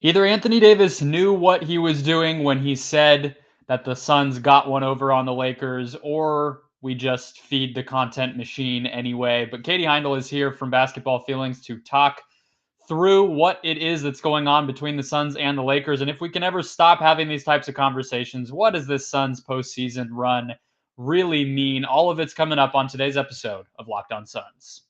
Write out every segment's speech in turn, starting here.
Either Anthony Davis knew what he was doing when he said that the Suns got one over on the Lakers, or we just feed the content machine anyway. But Katie Heindl is here from Basketball Feelings to talk through what it is that's going on between the Suns and the Lakers. And if we can ever stop having these types of conversations, what does this Suns postseason run really mean? All of it's coming up on today's episode of Locked On Suns.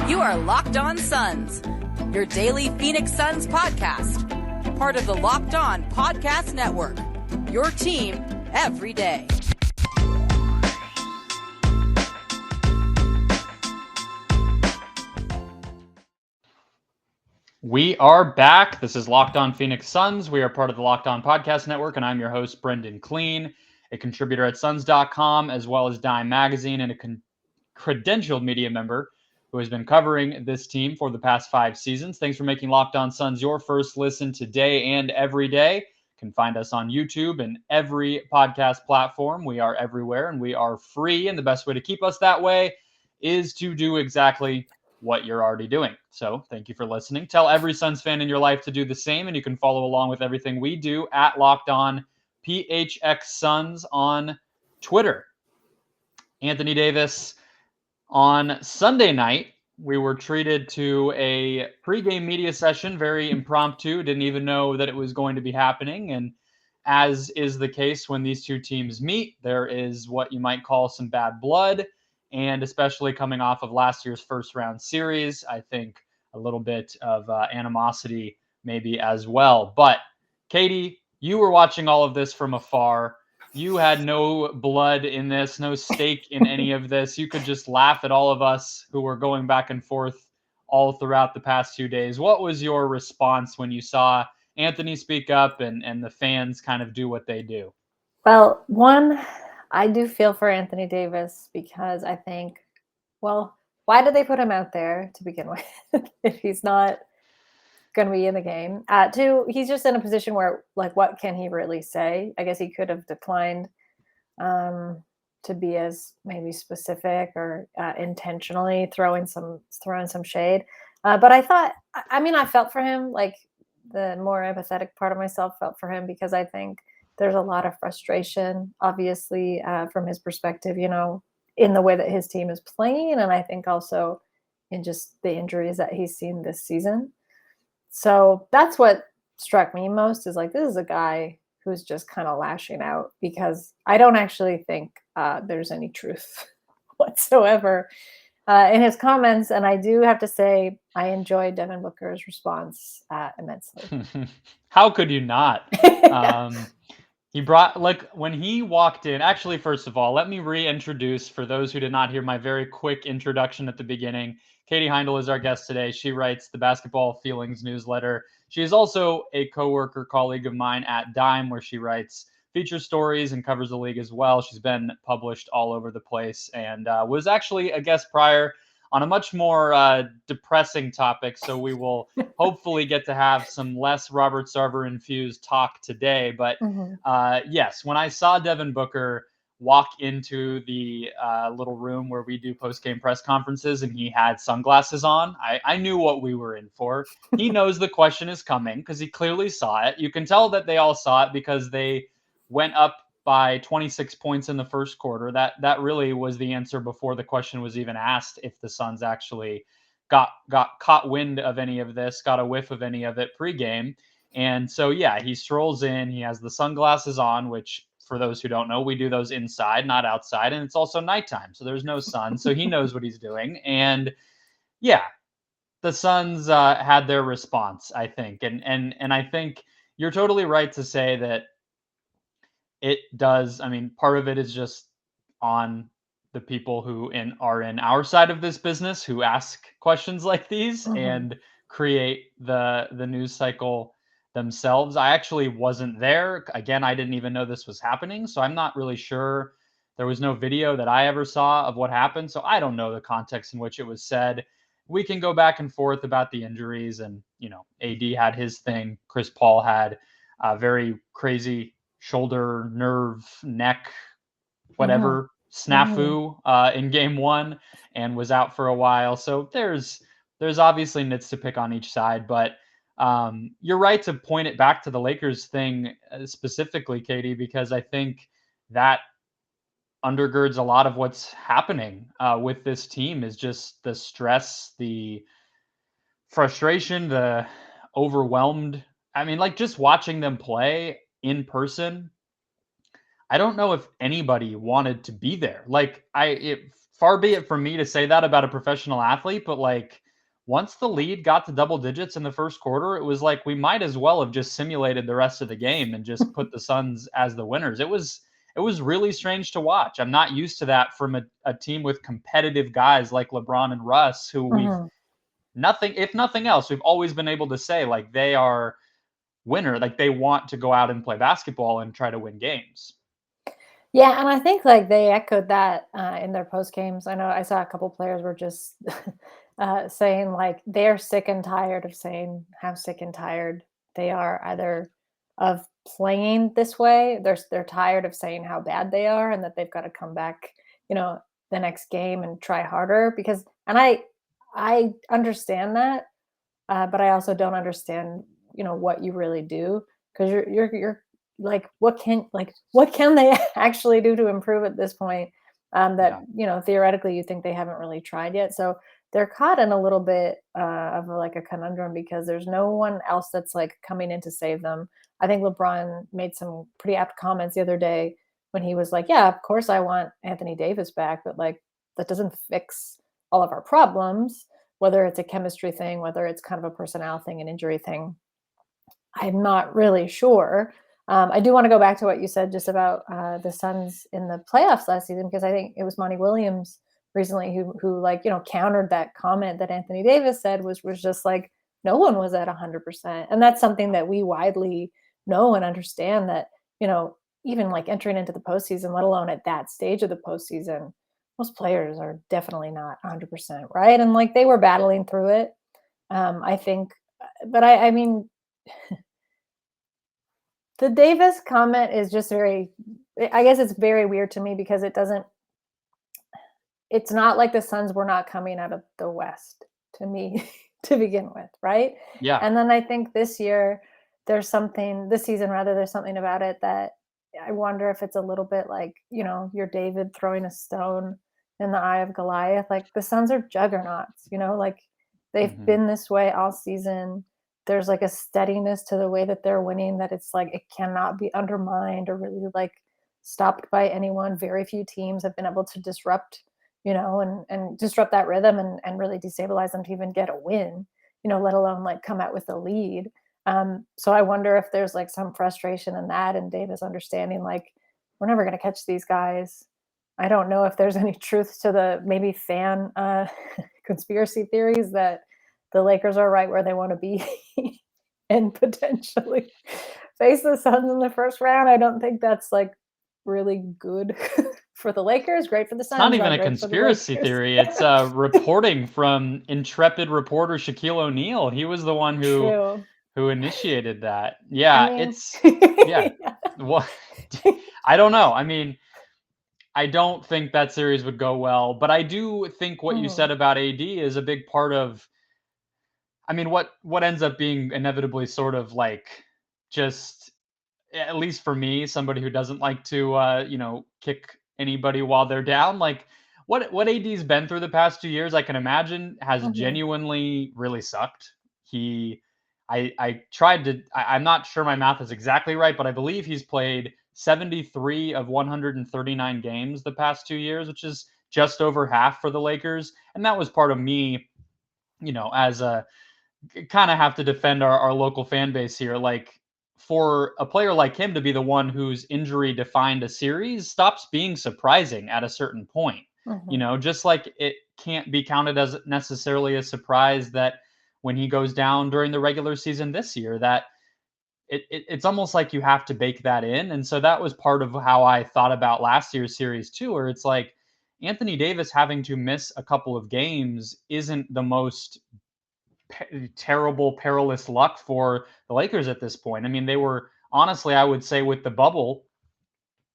You are Locked On Suns, your daily Phoenix Suns podcast. Part of the Locked On Podcast Network, your team every day. We are back. This is Locked On Phoenix Suns. We are part of the Locked On Podcast Network, and I'm your host, Brendon Kleen, a contributor at Suns.com, as well as Dime Magazine, and a credentialed media member who has been covering this team for the past 5 seasons. Thanks for making Locked On Suns your first listen today and every day. You can find us on YouTube and every podcast platform. We are everywhere, and we are free, and the best way to keep us that way is to do exactly what you're already doing. So thank you for listening. Tell every Suns fan in your life to do the same, and you can follow along with everything we do at Locked On PHX Suns on Twitter. Anthony Davis, on Sunday night, we were treated to a pregame media session, very impromptu, didn't even know that it was going to be happening. And as is the case when these two teams meet, there is what you might call some bad blood. And especially coming off of last year's first round series, I think a little bit of animosity maybe as well. But Katie, you were watching all of this from afar. You had no blood in this, no stake in any of this. You could just laugh at all of us who were going back and forth all throughout the past 2 days. What was your response when you saw Anthony speak up and the fans kind of do what they do? Well, one, I do feel for Anthony Davis because I think, well, why did they put him out there to begin with if he's not going to be in the game? Two, he's just in a position where, like, what can he really say? I guess he could have declined to be as maybe specific or intentionally throwing some shade. But I thought, I felt for him. Like, the more empathetic part of myself felt for him because I think there's a lot of frustration, obviously, from his perspective, in the way that his team is playing. And I think also in just the injuries that he's seen this season. So that's what struck me most is like, this is a guy who's just kind of lashing out because I don't actually think there's any truth whatsoever in his comments. And I do have to say, I enjoyed Devin Booker's response immensely. How could you not? He brought, like, when he walked in, actually, first of all, let me reintroduce, for those who did not hear my very quick introduction at the beginning, Katie Heindl is our guest today. She writes the Basketball Feelings newsletter. She is also a coworker, colleague of mine at Dime, where she writes feature stories and covers the league as well. She's been published all over the place and was actually a guest prior on a much more depressing topic. So we will hopefully get to have some less Robert Sarver infused talk today. But yes, when I saw Devin Booker walk into the little room where we do post-game press conferences and he had sunglasses on, I knew what we were in for. He knows the question is coming because he clearly saw it. You can tell that they all saw it because they went up by 26 points in the first quarter. That really was the answer before the question was even asked if the Suns actually got caught wind of any of this, got a whiff of any of it pregame. And so, yeah, he strolls in. He has the sunglasses on, which for those who don't know, we do those inside, not outside. And it's also nighttime, so there's no sun. So he knows what he's doing. And yeah, the Suns had their response, I think. And I think you're totally right to say that it does. I mean, part of it is just on the people who are in our side of this business who ask questions like these and create the news cycle themselves. I actually wasn't there. Again, I didn't even know this was happening, so I'm not really sure. There was no video that I ever saw of what happened, so I don't know the context in which it was said. We can go back and forth about the injuries, and AD had his thing. Chris Paul had a very crazy shoulder, nerve, neck, whatever snafu in game 1 and was out for a while. So there's obviously nits to pick on each side, but you're right to point it back to the Lakers thing specifically, Katie, because I think that undergirds a lot of what's happening with this team is just the stress, the frustration, the overwhelmed. I mean, like just watching them play in person, I don't know if anybody wanted to be there. Like far be it from me to say that about a professional athlete, but like once the lead got to double digits in the first quarter, it was like we might as well have just simulated the rest of the game and just put the Suns as the winners. It was really strange to watch. I'm not used to that from a team with competitive guys like LeBron and Russ, who we've if nothing else, we've always been able to say like they are winner, like they want to go out and play basketball and try to win games. Yeah, and I think like they echoed that in their post games. I know I saw a couple players were just saying like they're sick and tired of saying how sick and tired they are either of playing this way. They're tired of saying how bad they are and that they've got to come back, the next game and try harder. Because and I understand that, but I also don't understand what you really do, because you're like what can they actually do to improve at this point, that theoretically you think they haven't really tried yet. So they're caught in a little bit of like a conundrum, because there's no one else that's like coming in to save them. I think LeBron made some pretty apt comments the other day when he was like, yeah, of course I want Anthony Davis back, but like that doesn't fix all of our problems, whether it's a chemistry thing, whether it's kind of a personnel thing, an injury thing. I'm not really sure. I do want to go back to what you said just about the Suns in the playoffs last season, because I think it was Monty Williams recently who like, countered that comment that Anthony Davis said, was just like, no one was at 100%. And that's something that we widely know and understand, that, even like entering into the postseason, let alone at that stage of the postseason, most players are definitely not 100%, right? And like they were battling through it. I think, but I mean, the Davis comment is just I guess it's very weird to me, because it's not like the Suns were not coming out of the West to me to begin with, right? Yeah. And then I think this season there's something about it that I wonder if it's a little bit like, you're David throwing a stone in the eye of Goliath. Like the Suns are juggernauts, like they've been this way all season. There's like a steadiness to the way that they're winning, that it's like it cannot be undermined or really like stopped by anyone. Very few teams have been able to disrupt, and disrupt that rhythm and really destabilize them to even get a win, let alone like come out with a lead. So I wonder if there's like some frustration in that, and Davis understanding like we're never going to catch these guys. I don't know if there's any truth to the maybe fan conspiracy theories that the Lakers are right where they want to be and potentially face the Suns in the first round. I don't think that's like really good for the Lakers. Great for the Suns. Not even a conspiracy theory. It's reporting from intrepid reporter Shaquille O'Neal. He was the one who initiated that. Yeah, it's yeah. Well, I don't know. I mean, I don't think that series would go well, but I do think what you said about AD is a big part of, I mean, what ends up being inevitably sort of like just, at least for me, somebody who doesn't like to kick anybody while they're down, like what AD's been through the past 2 years, I can imagine has genuinely really sucked. I tried to, I'm not sure my math is exactly right, but I believe he's played 73 of 139 games the past 2 years, which is just over half for the Lakers. And that was part of me, as a kind of have to defend our local fan base here. Like for a player like him to be the one whose injury defined a series stops being surprising at a certain point. Just like it can't be counted as necessarily a surprise that when he goes down during the regular season this year, that it's almost like you have to bake that in. And so that was part of how I thought about last year's series too, where it's like Anthony Davis having to miss a couple of games isn't the most terrible, perilous luck for the Lakers at this point. I mean, they were honestly, I would say with the bubble,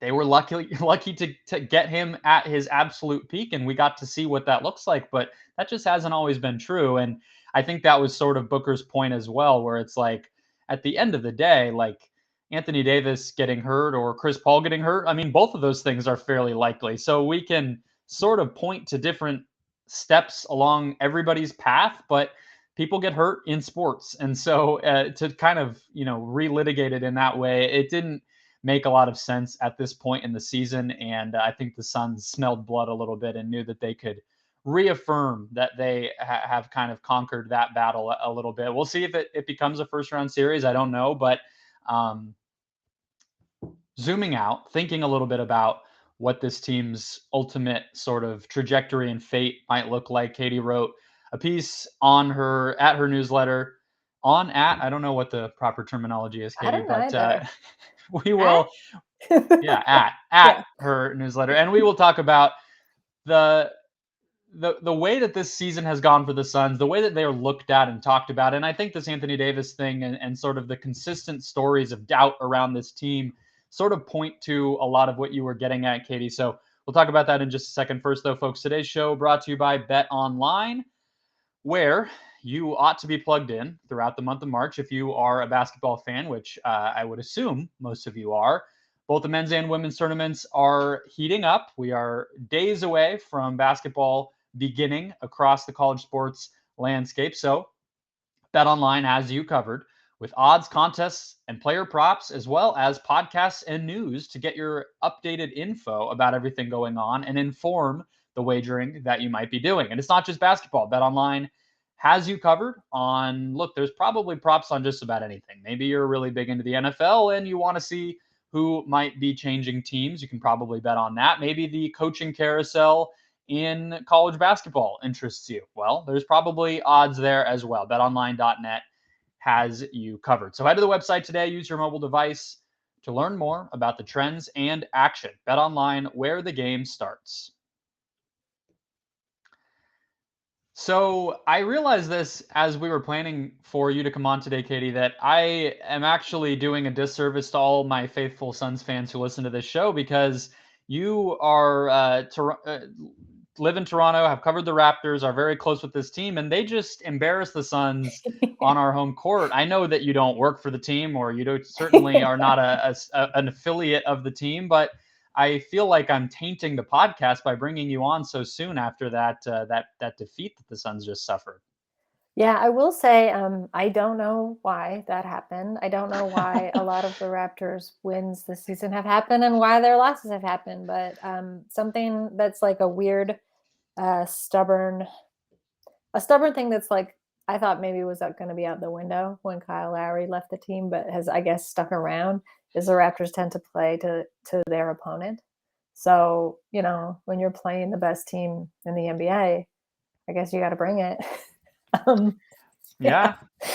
they were lucky to get him at his absolute peak, and we got to see what that looks like. But that just hasn't always been true. And I think that was sort of Booker's point as well, where it's like at the end of the day, like Anthony Davis getting hurt or Chris Paul getting hurt, I mean, both of those things are fairly likely. So we can sort of point to different steps along everybody's path, but people get hurt in sports. And so to kind of, relitigate it in that way, it didn't make a lot of sense at this point in the season. And I think the Suns smelled blood a little bit and knew that they could reaffirm that they have kind of conquered that battle a little bit. We'll see if it becomes a first round series. I don't know, but zooming out, thinking a little bit about what this team's ultimate sort of trajectory and fate might look like. Katie wrote a piece at her newsletter I don't know what the proper terminology is, Katie, but we will, at her newsletter, and we will talk about the way that this season has gone for the Suns, the way that they are looked at and talked about. And I think this Anthony Davis thing and sort of the consistent stories of doubt around this team sort of point to a lot of what you were getting at, Katie. So we'll talk about that in just a second. First, though, folks, today's show brought to you by BetOnline, where you ought to be plugged in throughout the month of March if you are a basketball fan, which I would assume most of you are. Both the men's and women's tournaments are heating up. We are days away from basketball beginning across the college sports landscape. So BetOnline has you covered with odds, contests, and player props, as well as podcasts and news to get your updated info about everything going on and inform the wagering that you might be doing. And it's not just basketball. BetOnline has you covered on, look, there's probably props on just about anything. Maybe you're really big into the NFL and you want to see who might be changing teams. You can probably bet on that. Maybe the coaching carousel in college basketball interests you. Well, there's probably odds there as well. BetOnline.net has you covered. So head to the website today, use your mobile device to learn more about the trends and action. BetOnline, where the game starts. So I realized this as we were planning for you to come on today, Katie, that I am actually doing a disservice to all my faithful Suns fans who listen to this show, because you are live in Toronto, have covered the Raptors, are very close with this team, and they just embarrass the Suns on our home court. I know that you don't work for the team, or certainly are not an affiliate of the team, but I feel like I'm tainting the podcast by bringing you on so soon after that defeat that the Suns just suffered. Yeah, I will say I don't know why that happened. I don't know why a lot of the Raptors wins this season have happened and why their losses have happened, but something that's like a weird, stubborn thing that's like I thought maybe was going to be out the window when Kyle Lowry left the team, but has, I guess, stuck around, is the Raptors tend to play to their opponent. So, when you're playing the best team in the NBA, I guess you got to bring it. Yeah,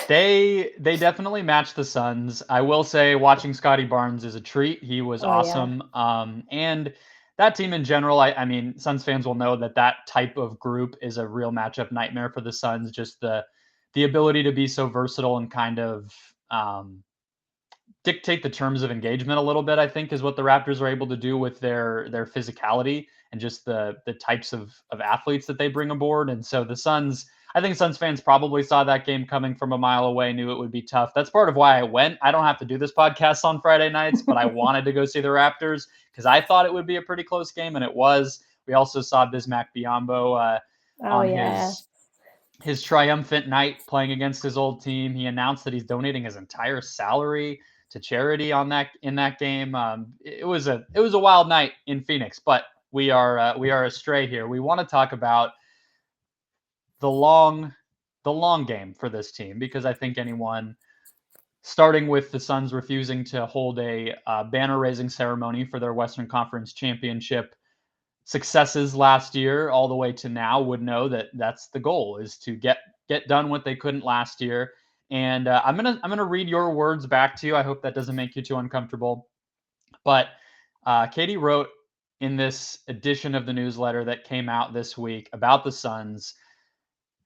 they definitely match the Suns. I will say watching Scotty Barnes is a treat. He was awesome. Yeah. And that team in general, I mean, Suns fans will know that type of group is a real matchup nightmare for the Suns. Just the ability to be so versatile and kind of dictate the terms of engagement a little bit, I think, is what the Raptors are able to do with their physicality and just the types of athletes that they bring aboard. And so the Suns, I think Suns fans probably saw that game coming from a mile away, knew it would be tough. That's part of why I went. I don't have to do this podcast on Friday nights, but I wanted to go see the Raptors because I thought it would be a pretty close game, and it was. We also saw Bismack Biyombo on his triumphant night playing against his old team. He announced that he's donating his entire salary to charity in that game. It was a wild night in Phoenix, but we are astray here. We want to talk about the long game for this team, because I think anyone, starting with the Suns refusing to hold a banner raising ceremony for their Western Conference championship successes last year all the way to now, would know that that's the goal, is to get done what they couldn't last year. And I'm gonna read your words back to you. I hope that doesn't make you too uncomfortable. But Katie wrote in this edition of the newsletter that came out this week about the Suns: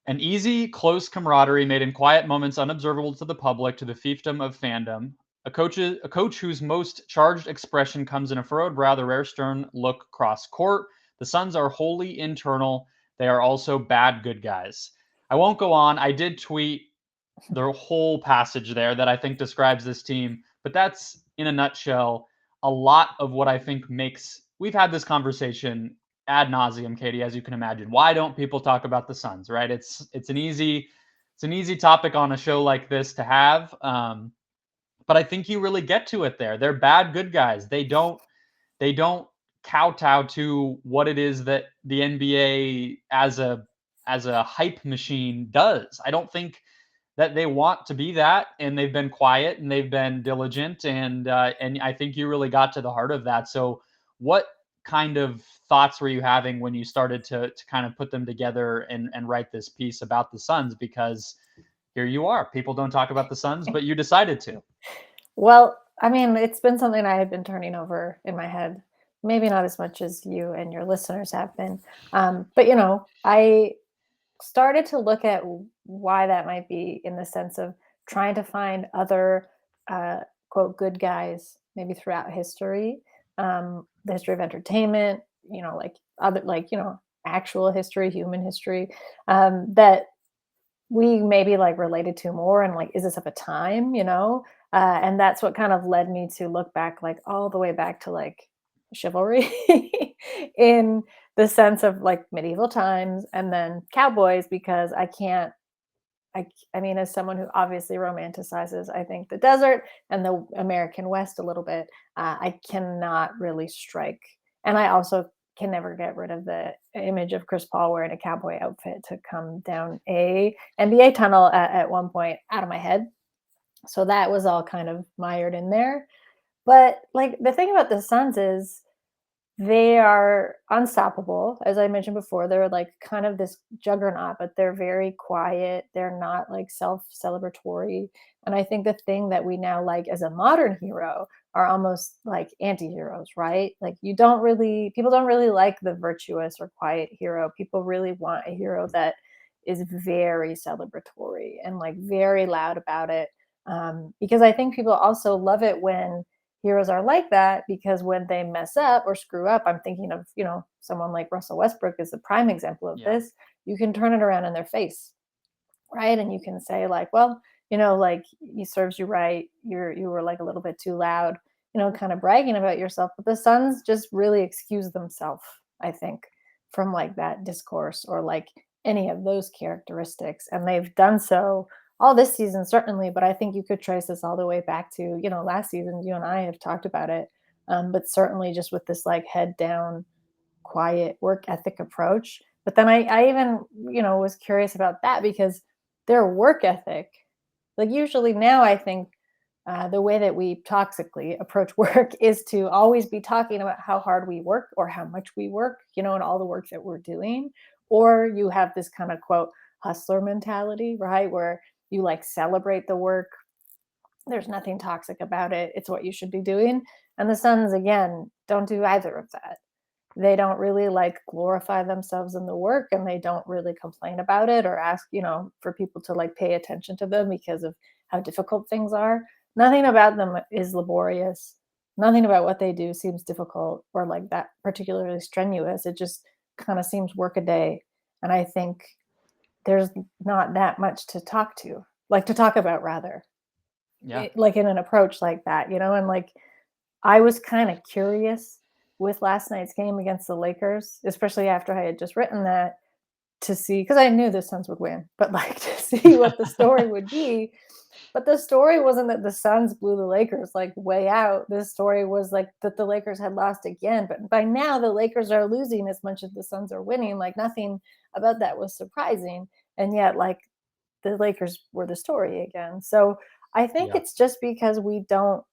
an easy, close camaraderie made in quiet moments unobservable to the public, to the fiefdom of fandom. A coach whose most charged expression comes in a furrowed brow, the rare stern look cross court. The Suns are wholly internal. They are also bad good guys. I won't go on. I did tweet the whole passage there that I think describes this team, but that's in a nutshell a lot of what I think makes. We've had this conversation ad nauseum, Katie, as you can imagine. Why don't people talk about the Suns, right? It's an easy topic on a show like this to have. But I think you really get to it there. They're bad good guys. They don't kowtow to what it is that the NBA as a hype machine does. I don't think that they want to be that, and they've been quiet and they've been diligent, and I think you really got to the heart of that. So what kind of thoughts were you having when you started to kind of put them together and write this piece about the Suns? Because here you are. People don't talk about the Suns, but you decided to. Well, I mean, it's been something I had been turning over in my head. Maybe not as much as you and your listeners have been. But, I started to look at why that might be, in the sense of trying to find other, quote, good guys, maybe throughout history, the history of entertainment, like other, like, actual history, human history, that we maybe like related to more, and like, is this of a time, and that's what kind of led me to look back, like all the way back to like chivalry in the sense of like medieval times, and then cowboys, because I mean, as someone who obviously romanticizes, I think, the desert and the American West a little bit, I cannot really strike. And I also can never get rid of the image of Chris Paul wearing a cowboy outfit to come down a NBA tunnel at one point out of my head. So that was all kind of mired in there. But like, the thing about the Suns is they are unstoppable. As I mentioned before, they're like kind of this juggernaut, but they're very quiet. They're not like self-celebratory. And I think the thing that we now like as a modern hero are almost like anti-heroes, right? Like, people don't really like the virtuous or quiet hero. People really want a hero that is very celebratory and like very loud about it. Because I think people also love it when heroes are like that, because when they mess up or screw up, I'm thinking of, someone like Russell Westbrook is a prime example of this. You can turn it around in their face, right? And you can say like, well, like, he serves you right. You were like a little bit too loud, kind of bragging about yourself. But the Suns just really excuse themselves, I think, from like that discourse or like any of those characteristics. And they've done so all this season, certainly, but I think you could trace this all the way back to, last season. You and I have talked about it, but certainly just with this like head down, quiet work ethic approach. But then I even, was curious about that, because their work ethic, like usually now I think the way that we toxically approach work is to always be talking about how hard we work or how much we work, and all the work that we're doing. Or you have this kind of, quote, hustler mentality, right? Where you like celebrate the work. There's nothing toxic about it. It's what you should be doing. And the Suns, again, don't do either of that. They don't really like glorify themselves in the work, and they don't really complain about it or ask, for people to like pay attention to them because of how difficult things are. Nothing about them is laborious. Nothing about what they do seems difficult or like that particularly strenuous. It just kind of seems work a day. And I think there's not that much to talk about, rather. Like in an approach like that, and like, I was kind of curious with last night's game against the Lakers, especially after I had just written that, to see, because I knew the Suns would win, but like to see what the story would be. But the story wasn't that the Suns blew the Lakers like way out. The story was like that the Lakers had lost again. But by now the Lakers are losing as much as the Suns are winning. Like, nothing about that was surprising. And yet, like, the Lakers were the story again. So I think it's just because we don't,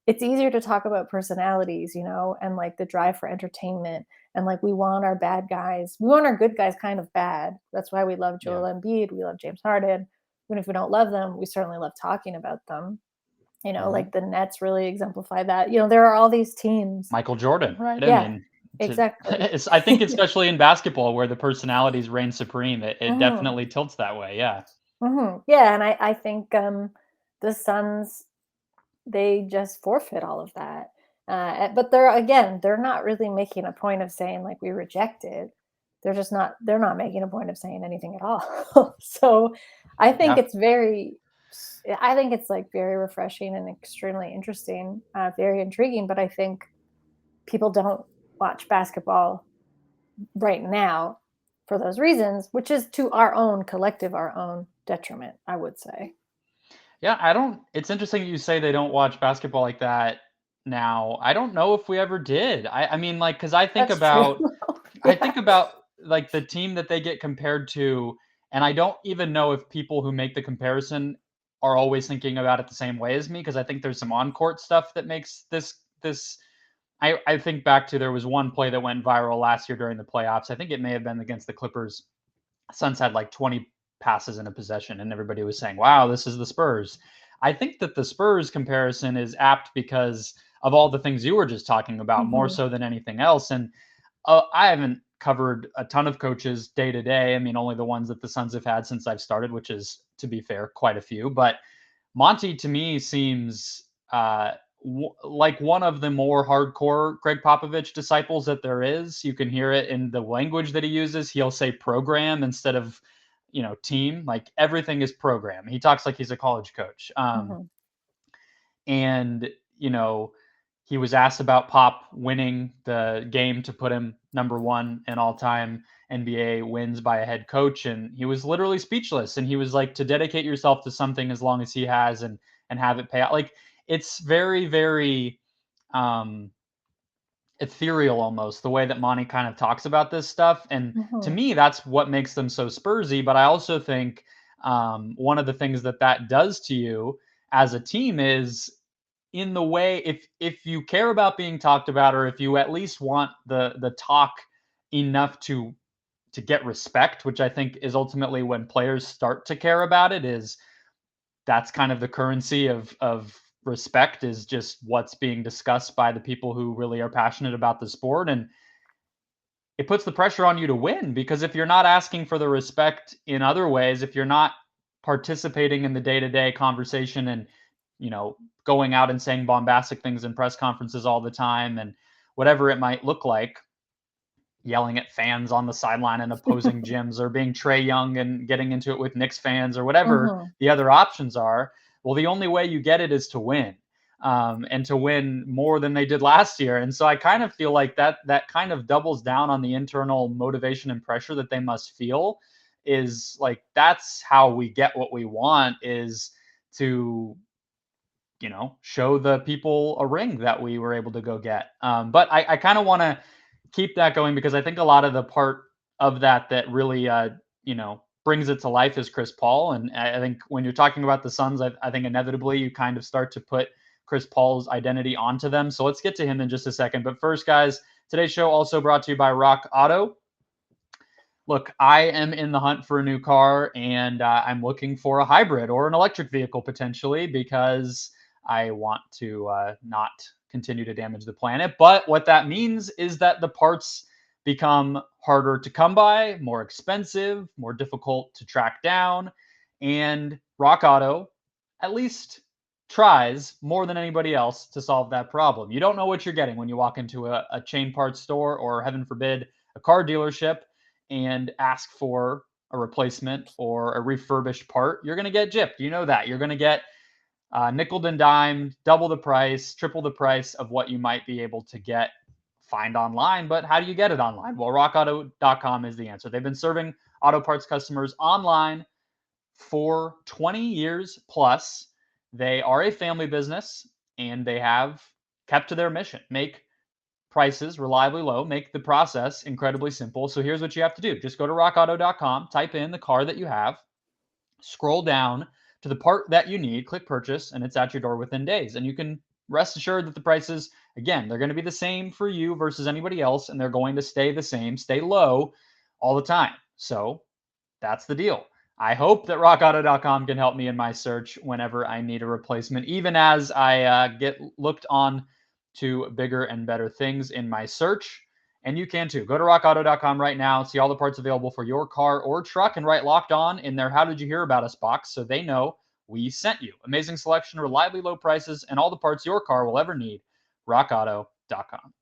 it's easier to talk about personalities, and like the drive for entertainment. And like, we want our bad guys. We want our good guys kind of bad. That's why we love Joel Embiid. We love James Harden. Even if we don't love them, we certainly love talking about them. Like the Nets really exemplify that. There are all these teams. Michael Jordan, right? Yeah, I mean, exactly. I think especially in basketball, where the personalities reign supreme, it definitely tilts that way. Yeah. Yeah, and I think the Suns they just forfeit all of that. But they're not really making a point of saying like we reject it. They're not making a point of saying anything at all. So I think Yeah. I think it's like very refreshing and extremely interesting, very intriguing. But I think people don't watch basketball right now for those reasons, which is to our own collective, our own detriment, I would say. Yeah, it's interesting you say they don't watch basketball like that now. I don't know if we ever did. I mean, like, because That's true. I Yeah. think about like the team that they get compared to, and I don't even know if people who make the comparison are always thinking about it the same way as me, because I think there's some on-court stuff that makes this. I think back to there was one play that went viral last year during the playoffs. I think it may have been against the Clippers. Suns had like 20 passes in a possession, and everybody was saying, "Wow, this is the Spurs." I think that the Spurs comparison is apt because of all the things you were just talking about, more Mhm. so than anything else. And I haven't covered a ton of coaches day to day. I mean, only the ones that the Suns have had since I've started, which is, to be fair, quite a few. But Monty to me seems like one of the more hardcore Greg Popovich disciples that there is. You can hear it in the language that he uses. He'll say program instead of, team. Like everything is program. He talks like he's a college coach. Mhm. And, he was asked about Pop winning the game to put him number one in all time NBA wins by a head coach. And he was literally speechless. And he was like, to dedicate yourself to something as long as he has and have it pay out. Like it's very, very um, ethereal almost the way that Monty kind of talks about this stuff. And to Mhm. me, that's what makes them so Spursy. But I also think one of the things that does to you as a team is in the way if you care about being talked about, or if you at least want the talk enough to get respect, which I think is ultimately when players start to care about it, is that's kind of the currency of respect, is just what's being discussed by the people who really are passionate about the sport. And it puts the pressure on you to win, because if you're not asking for the respect in other ways, if you're not participating in the day-to-day conversation and, going out and saying bombastic things in press conferences all the time and whatever it might look like, yelling at fans on the sideline in opposing gyms, or being Trey Young and getting into it with Knicks fans, or whatever Mhm. the other options are. Well, the only way you get it is to win, and to win more than they did last year. And so I kind of feel like that kind of doubles down on the internal motivation and pressure that they must feel. Is like that's how we get what we want, is to show the people a ring that we were able to go get. But I kind of want to keep that going, because I think a lot of the part of that really, brings it to life is Chris Paul. And I think when you're talking about the Suns, I think inevitably you kind of start to put Chris Paul's identity onto them. So let's get to him in just a second. But first, guys, today's show also brought to you by Rock Auto. Look, I am in the hunt for a new car, and I'm looking for a hybrid or an electric vehicle potentially, because I want to not continue to damage the planet. But what that means is that the parts become harder to come by, more expensive, more difficult to track down. And Rock Auto at least tries more than anybody else to solve that problem. You don't know what you're getting when you walk into a chain parts store, or heaven forbid, a car dealership, and ask for a replacement or a refurbished part. You're going to get gypped. You know that. You're going to get nickel and dime, double the price, triple the price of what you might be able to find online. But how do you get it online? Well, rockauto.com is the answer. They've been serving auto parts customers online for 20 years plus. They are a family business, and they have kept to their mission: make prices reliably low, make the process incredibly simple. So here's what you have to do. Just go to rockauto.com, type in the car that you have, scroll down to the part that you need, click purchase, and it's at your door within days. And you can rest assured that the prices, again, they're going to be the same for you versus anybody else, and they're going to stay the same, stay low all the time. So that's the deal. I hope that rockauto.com can help me in my search whenever I need a replacement, even as I get looked on to bigger and better things in my search. And you can too. Go to rockauto.com right now, see all the parts available for your car or truck, and write Locked On in their How Did You Hear About Us box, so they know we sent you. Amazing selection, reliably low prices, and all the parts your car will ever need. RockAuto.com.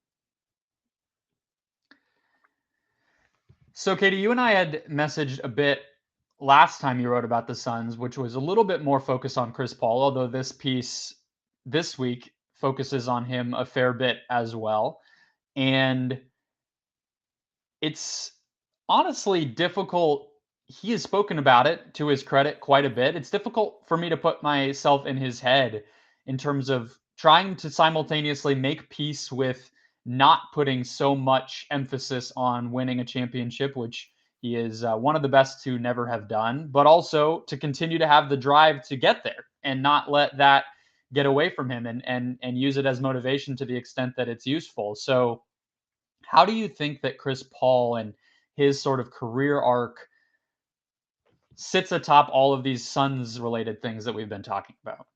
So, Katie, you and I had messaged a bit last time you wrote about the Suns, which was a little bit more focused on Chris Paul, although this piece this week focuses on him a fair bit as well. And it's honestly difficult. He has spoken about it, to his credit, quite a bit. It's difficult for me to put myself in his head in terms of trying to simultaneously make peace with not putting so much emphasis on winning a championship, which he is one of the best to never have done, but also to continue to have the drive to get there and not let that get away from him and use it as motivation to the extent that it's useful. So how do you think that Chris Paul and his sort of career arc sits atop all of these Suns related things that we've been talking about?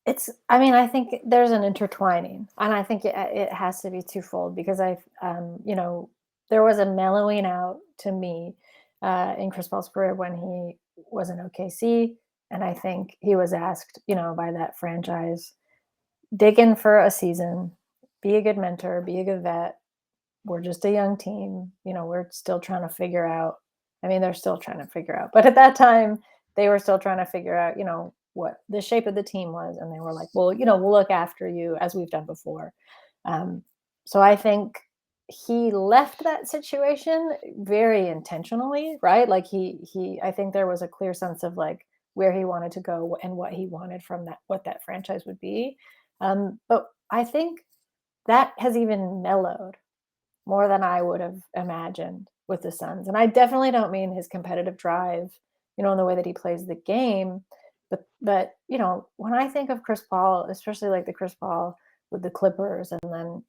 I think there's an intertwining, and I think it has to be twofold, because there was a mellowing out to me in Chris Paul's career when he was in OKC. And I think he was asked, by that franchise, dig in for a season, be a good mentor, be a good vet. We're just a young team. We're still trying to figure out. They're still trying to figure out. But at that time, they were still trying to figure out, what the shape of the team was. And they were like, well, we'll look after you as we've done before. So I think he left that situation very intentionally, right? Like I think there was a clear sense of like where he wanted to go and what he wanted from that, what that franchise would be. But I think that has even mellowed more than I would have imagined with the Suns. And I definitely don't mean his competitive drive, in the way that he plays the game. But when I think of Chris Paul, especially like the Chris Paul with the Clippers, and then,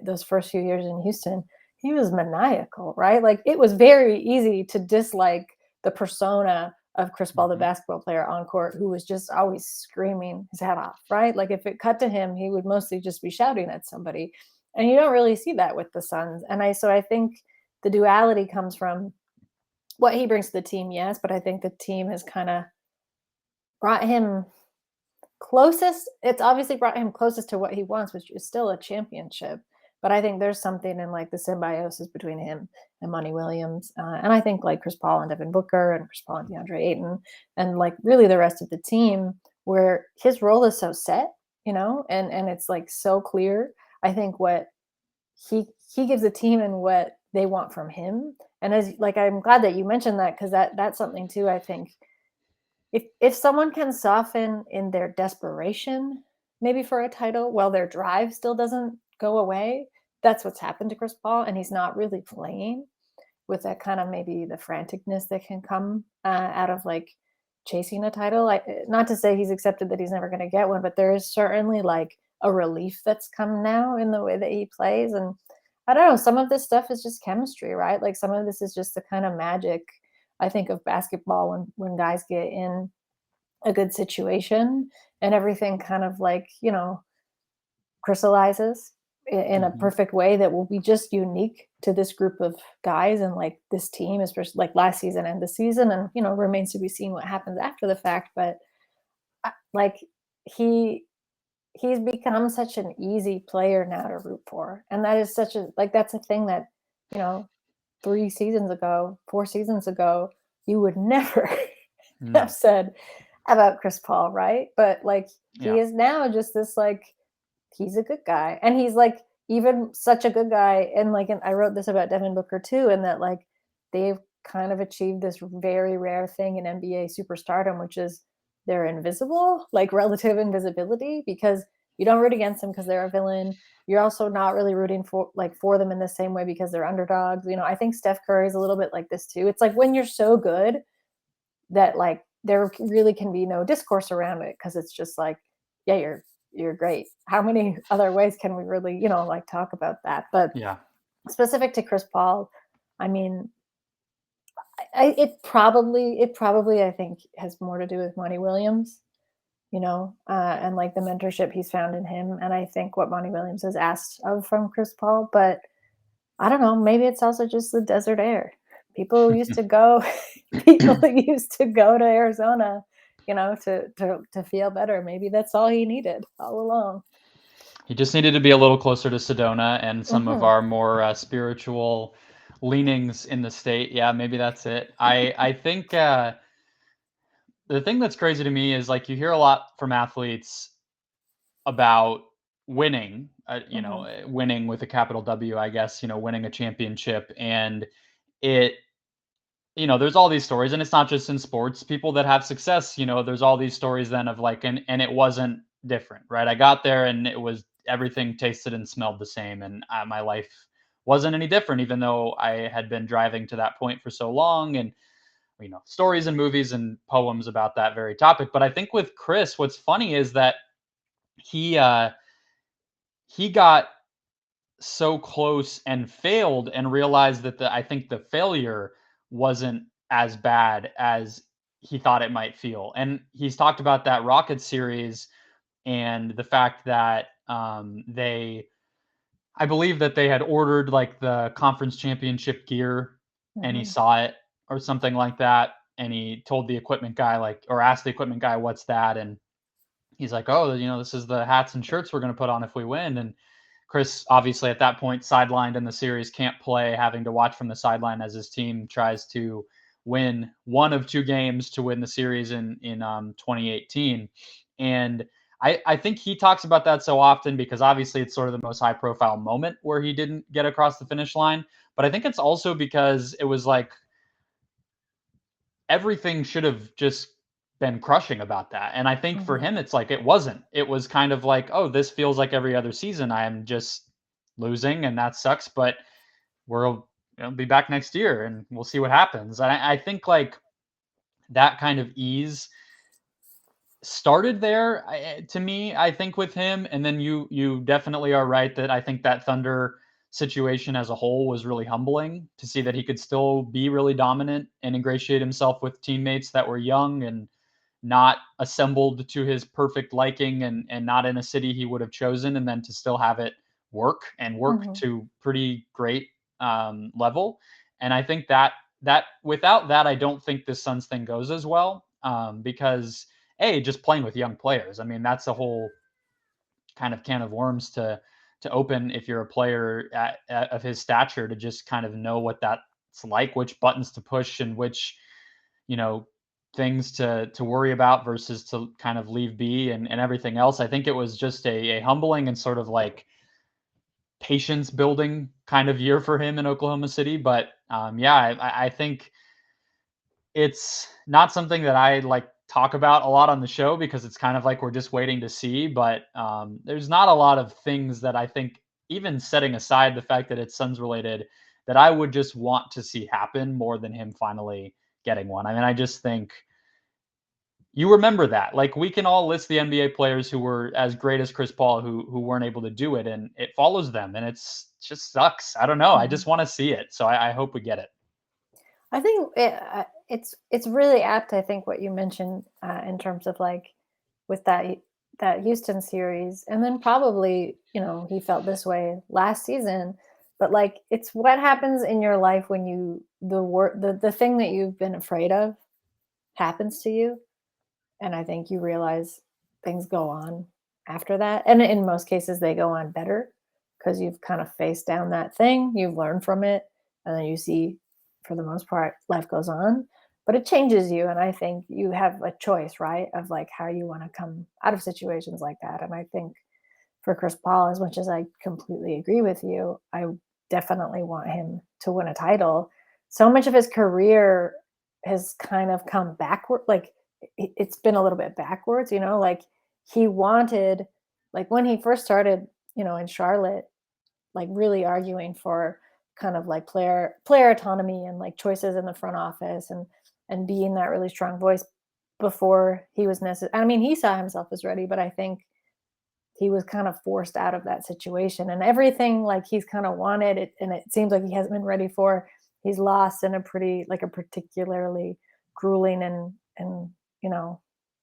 those first few years in Houston, he was maniacal, right? Like it was very easy to dislike the persona of Chris Paul, the basketball player on court, who was just always screaming his head off, right? Like if it cut to him, he would mostly just be shouting at somebody. And you don't really see that with the Suns. And so I think the duality comes from what he brings to the team, yes, but I think the team has kind of brought him closest. It's obviously brought him closest to what he wants, which is still a championship. But I think there's something in like the symbiosis between him and Monty Williams. And I think like Chris Paul and Devin Booker and Chris Paul and DeAndre Ayton and like really the rest of the team, where his role is so set, and it's like so clear. I think what he gives the team and what they want from him. And I'm glad that you mentioned that, because that's something too. I think if someone can soften in their desperation, maybe for a title, while their drive still doesn't go away, that's what's happened to Chris Paul. And he's not really playing with that kind of maybe the franticness that can come out of like chasing a title. Not to say he's accepted that he's never going to get one, but there is certainly like a relief that's come now in the way that he plays. And I don't know, some of this stuff is just chemistry, right? Like some of this is just the kind of magic, I think, of basketball when guys get in a good situation and everything kind of like, crystallizes in a perfect way that will be just unique to this group of guys and like this team, especially like last season and this season. And, remains to be seen what happens after the fact. But like he's become such an easy player now to root for. And that is that's a thing that, 4 seasons ago, you would never have said about Chris Paul, right? But like he is now just this like, he's a good guy. And he's like even such a good guy. And like, and I wrote this about Devin Booker too, and that like they've kind of achieved this very rare thing in NBA superstardom, which is they're invisible, like relative invisibility, because you don't root against them because they're a villain. You're also not really rooting for them in the same way because they're underdogs. I think Steph Curry is a little bit like this too. It's like when you're so good that like there really can be no discourse around it, because it's just like, yeah, you're great. How many other ways can we really, like talk about that? But specific to Chris Paul, it probably I think has more to do with Monty Williams, and like the mentorship he's found in him. And I think what Monty Williams has asked of from Chris Paul, but I don't know, maybe it's also just the desert air. People used to go to Arizona to feel better. Maybe that's all he needed all along. He just needed to be a little closer to Sedona and some of Mhm. our more spiritual leanings in the state. Yeah, maybe that's it. I think the thing that's crazy to me is like you hear a lot from athletes about winning, Mhm. winning with a capital W, I guess, winning a championship. And it, there's all these stories, and it's not just in sports. People that have success, there's all these stories then of like, and it wasn't different, right? I got there and it was everything tasted and smelled the same, and my life wasn't any different, even though I had been driving to that point for so long. And stories and movies and poems about that very topic. But I think with Chris, what's funny is that he uh, he got so close and failed and realized that I think the failure wasn't as bad as he thought it might feel. And he's talked about that Rocket series and the fact that I believe that they had ordered like the conference championship gear and he Mhm. saw it or something like that. And he told the equipment guy, like, or asked the equipment guy, what's that? And he's like, oh, this is the hats and shirts we're going to put on if we win. And Chris, obviously, at that point, sidelined in the series, can't play, having to watch from the sideline as his team tries to win one of two games to win the series in 2018. And I think he talks about that so often because obviously it's sort of the most high profile moment where he didn't get across the finish line. But I think it's also because it was like everything should have just been crushing about that. And I think for Mhm. him, it's like it wasn't. It was kind of like, oh, this feels like every other season. I am just losing, and that sucks. But we'll be back next year, and we'll see what happens. And I think like that kind of ease started there to me. I think with him, and then you definitely are right that I think that Thunder situation as a whole was really humbling to see that he could still be really dominant and ingratiate himself with teammates that were young and not assembled to his perfect liking and not in a city he would have chosen, and then to still have it work Mhm. to pretty great level. And I think that without that, I don't think this Suns thing goes as well, because just playing with young players. I mean, that's a whole kind of can of worms to open if you're a player of his stature, to just kind of know what that's like, which buttons to push and which you know things to worry about versus to kind of leave be, and everything else. I think it was just a humbling and sort of like patience building kind of year for him in Oklahoma City. But yeah, I think it's not something that I like talk about a lot on the show because it's kind of like we're just waiting to see. But there's not a lot of things that I think, even setting aside the fact that it's Suns related, that I would just want to see happen more than him finally getting one. I mean, I just think you remember that. Like, we can all list the NBA players who were as great as Chris Paul who weren't able to do it, and it follows them, and just sucks. I don't know. I Mhm. just want to see it, so I hope we get it. I think it's really apt. I think what you mentioned in terms of like with that Houston series, and then probably he felt this way last season. But like it's what happens in your life when the thing that you've been afraid of happens to you, and I think you realize things go on after that, and in most cases they go on better because you've kind of faced down that thing, you've learned from it, and then you see, for the most part, life goes on. But it changes you, and I think you have a choice, right, of like how you want to come out of situations like that. And I think for Chris Paul, as much as I completely agree with you, I definitely want him to win a title. So much of his career has kind of come backward. Like it's been a little bit backwards, like he wanted, like when he first started, in Charlotte, like really arguing for kind of like player autonomy and like choices in the front office and being that really strong voice before he was necessary. I mean, he saw himself as ready, but I think he was kind of forced out of that situation, and everything like he's kind of wanted it, and it seems like he hasn't been ready for, he's lost in a particularly grueling and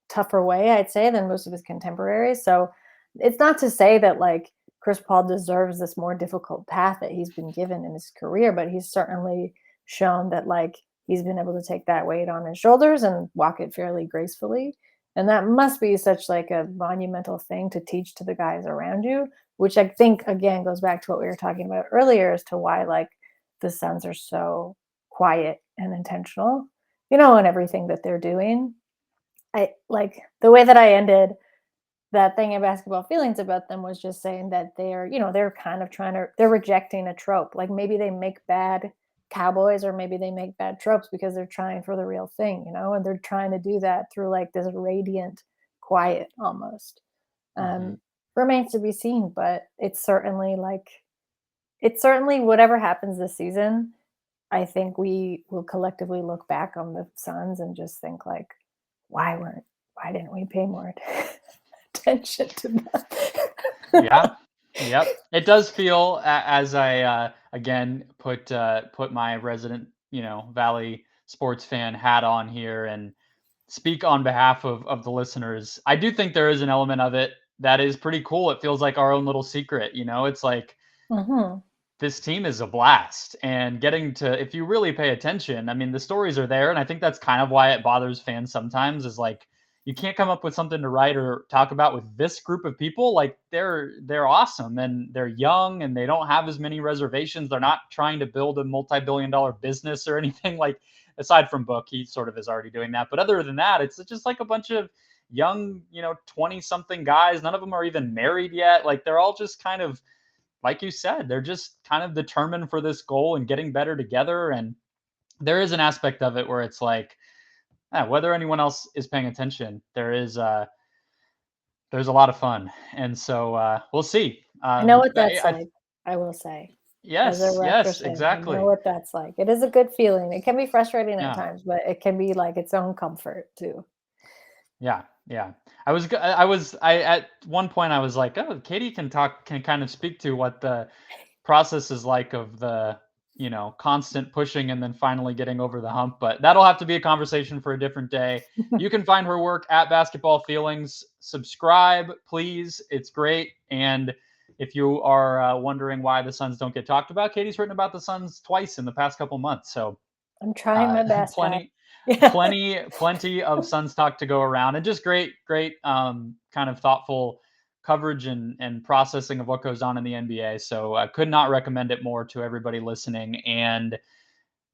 tougher way, I'd say, than most of his contemporaries. So it's not to say that like Chris Paul deserves this more difficult path that he's been given in his career, but he's certainly shown that like he's been able to take that weight on his shoulders and walk it fairly gracefully. And that must be such like a monumental thing to teach to the guys around you, which I think again goes back to what we were talking about earlier as to why like the Suns are so quiet and intentional, and everything that they're doing. I like the way that I ended that thing in Basketball Feelings about them was just saying that they're kind of they're rejecting a trope. Like maybe they make bad cowboys or maybe they make bad tropes because they're trying for the real thing, and they're trying to do that through like this radiant quiet almost. Remains to be seen, but it's certainly whatever happens this season, I think we will collectively look back on the Suns and just think like, why didn't we pay more attention to them? Yeah. Yep. It does feel as I again put my resident, Valley sports fan hat on here and speak on behalf of the listeners. I do think there is an element of it that is pretty cool. It feels like our own little secret, it's like this team is a blast, and getting to, if you really pay attention, I mean, the stories are there. And I think that's kind of why it bothers fans sometimes is like, you can't come up with something to write or talk about with this group of people. Like they're awesome and they're young and they don't have as many reservations. They're not trying to build a multi-billion-dollar business or anything, like aside from Book, he sort of is already doing that. But other than that, it's just like a bunch of young, 20 something guys. None of them are even married yet. Like they're all just kind of, like you said, they're just kind of determined for this goal and getting better together. And there is an aspect of it where it's like, whether anyone else is paying attention, there's a lot of fun. And so we'll see. I know what that's like, I will say. Yes, yes, exactly. I know what that's like. It is a good feeling. It can be frustrating at times, but it can be like its own comfort too. Yeah. I at one point I was like, oh, Katie can kind of speak to what the process is like of the, constant pushing and then finally getting over the hump. But that'll have to be a conversation for a different day. You can find her work at Basketball Feelings. Subscribe, please. It's great. And if you are wondering why the Suns don't get talked about, Katie's written about the Suns twice in the past couple months. So I'm trying my best. Plenty of Suns talk to go around, and just great kind of thoughtful coverage and processing of what goes on in the NBA. So I could not recommend it more to everybody listening. And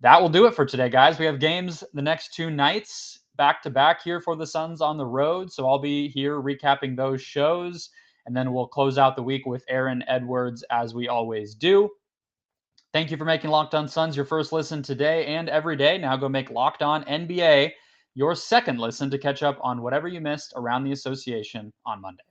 that will do it for today, guys. We have games the next 2 nights back to back here for the Suns on the road. So I'll be here recapping those shows, and then we'll close out the week with Aaron Edwards as we always do. Thank you for making Locked On Suns your first listen today and every day. Now go make Locked On NBA your second listen to catch up on whatever you missed around the association on Monday.